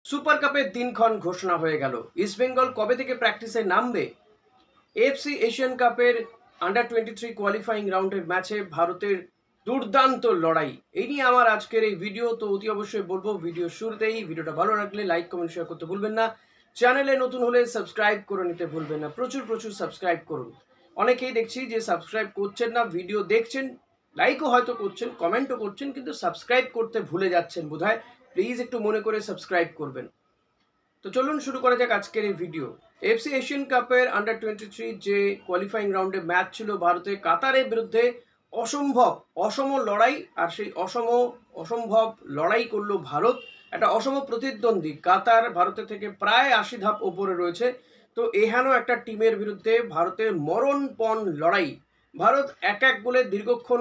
Super কাপের দিনক্ষণ ঘোষণা হয়ে গেল। ইস্টবেঙ্গল কবে থেকে প্র্যাকটিসে নামবে? এএফসি এশিয়ান কাপের আন্ডার-23 কোয়ালিফাইং রাউন্ডের ম্যাচে ভারতের দুর্দান্ত লড়াই, এই নিয়ে আমার আজকের এই ভিডিও। তো অতি অবশ্যই বলবো ভিডিও শুরুতেই ভিডিওটা ভালো লাগলে লাইক কমেন্ট শেয়ার করতে ভুলবেন না। চ্যানেলে নতুন হলে সাবস্ক্রাইব করে নিতে ভুলবেন না। প্রচুর প্রচুর সাবস্ক্রাইব করুন। অনেকেই দেখছি যে সাবস্ক্রাইব করছেন না, ভিডিও দেখছেন, লাইকও হয়তো করছেন, কমেন্টও করছেন, কিন্তু সাবস্ক্রাইব করতে ভুলে যাচ্ছেন বোধহয়। প্লিজ একটু মনে করে সাবস্ক্রাইব করবেন। তো চলুন শুরু করা যাক আজকের এই ভিডিও। এফসি এশিয়ান কাপের আন্ডার-23 যে কোয়ালিফাইং রাউন্ডে ম্যাচ ছিল ভারতের কাতারের বিরুদ্ধে, অসম লড়াই। আর সেই অসম্ভব লড়াই করলো ভারত। একটা অসম প্রতিদ্বন্দ্বী কাতার ভারতের থেকে প্রায় 80 ধাপ ওপরে রয়েছে। তো এহেন একটা টিমের বিরুদ্ধে ভারতের মরণপণ লড়াই। ভারত এক গোলে দীর্ঘক্ষণ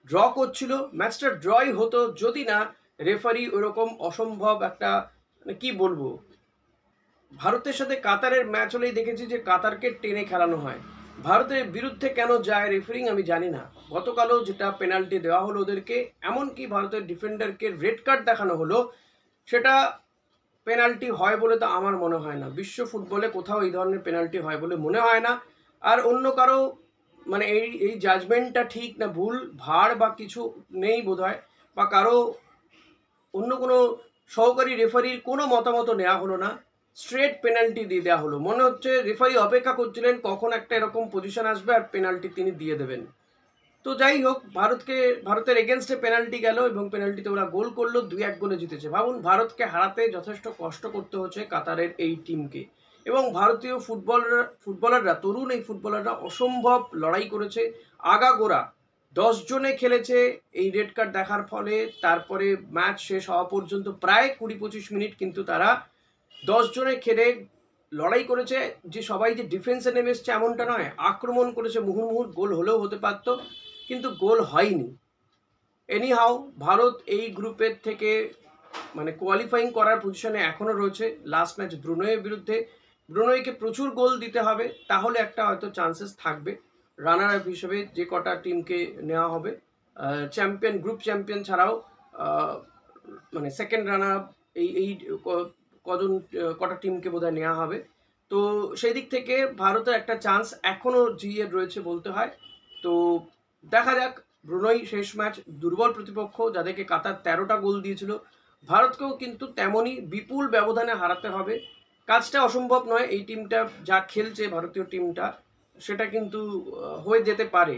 ড্র করছিল। ম্যাচটা ড্রই হতো যদি না রেফারি ওরকম অসম্ভব একটা, মানে কি বলবো, ভারতের সাথে কাতারের ম্যাচ হলেই দেখেছি যে কাতারকে টেনে খেলানো হয়। ভারতের বিরুদ্ধে কেন যায় রেফারিং আমি জানি না। গতকালও যেটা পেনাল্টি দেওয়া হলো ওদেরকে, এমনকি ভারতের ডিফেন্ডারকে রেড কার্ড দেখানো হলো, সেটা পেনাল্টি হয় বলে তো আমার মনে হয় না। বিশ্ব ফুটবলে কোথাও এই ধরনের পেনাল্টি হয় বলে মনে হয় না। আর অন্য কারো, মানে এই এই জাজমেন্টটা ঠিক না ভুল, ভার বা কিছু নেই বোধহয়, বা কারো অন্য কোনো সহকারী রেফারির কোনো মতামত নেওয়া হলো না। স্ট্রেট পেনাল্টি দিয়ে দেওয়া হলো। মনে হচ্ছে রেফারি অপেক্ষা করছিলেন কখন একটা এরকম পজিশন আসবে আর পেনাল্টি তিনি দিয়ে দেবেন। তো যাই হোক, ভারতের এগেনস্টে পেনাল্টি গেল এবং পেনাল্টিতে ওরা গোল করলো, 2-1 গোলে জিতেছে। ভাবুন, ভারতকে হারাতে যথেষ্ট কষ্ট করতে হচ্ছে কাতারের এই টিমকে। এবং ভারতীয় ফুটবলাররা, তরুণ এই ফুটবলাররা অসম্ভব লড়াই করেছে। আগাগোড়া 10 জনে খেলেছে এই রেড কার্ড দেখার ফলে। তারপরে ম্যাচ শেষ হওয়া পর্যন্ত প্রায় 20-25 মিনিট কিন্তু তারা 10 জনে খেলে লড়াই করেছে। যে সবাই যে ডিফেন্সে নেমে এসছে এমনটা নয়, আক্রমণ করেছে মুহুর্মুহুর, গোল হলেও হতে পারত, কিন্তু গোল হয়নি। এনিহাও ভারত এই গ্রুপের থেকে, মানে কোয়ালিফাইং করার পজিশনে এখনও রয়েছে। লাস্ট ম্যাচ ব্রুনেইয়ের বিরুদ্ধে, ব্রুনেইকে প্রচুর গোল দিতে হবে, তাহলে একটা হয়তো চান্সেস থাকবে রানার আপ হিসেবে যে কটা টিমকে নেওয়া হবে। চ্যাম্পিয়ন, গ্রুপ চ্যাম্পিয়ন ছাড়াও মানে সেকেন্ড রানার আপ, এই কটা টিমকে বোধহয় নেওয়া হবে। তো সেই দিক থেকে ভারতের একটা চান্স এখনও জিএর রয়েছে বলতে হয়। তো দেখা যাক। ব্রুনেই শেষ ম্যাচ, দুর্বল প্রতিপক্ষ যাদেরকে কাতার 13টা গোল দিয়েছিল। ভারতকেও কিন্তু তেমনই বিপুল ব্যবধানে হারাতে হবে। কাজটা অসম্ভব নয়। এই টিমটা যা খেলছে, ভারতীয় টিমটা, সেটা কিন্তু হয়ে যেতে পারে।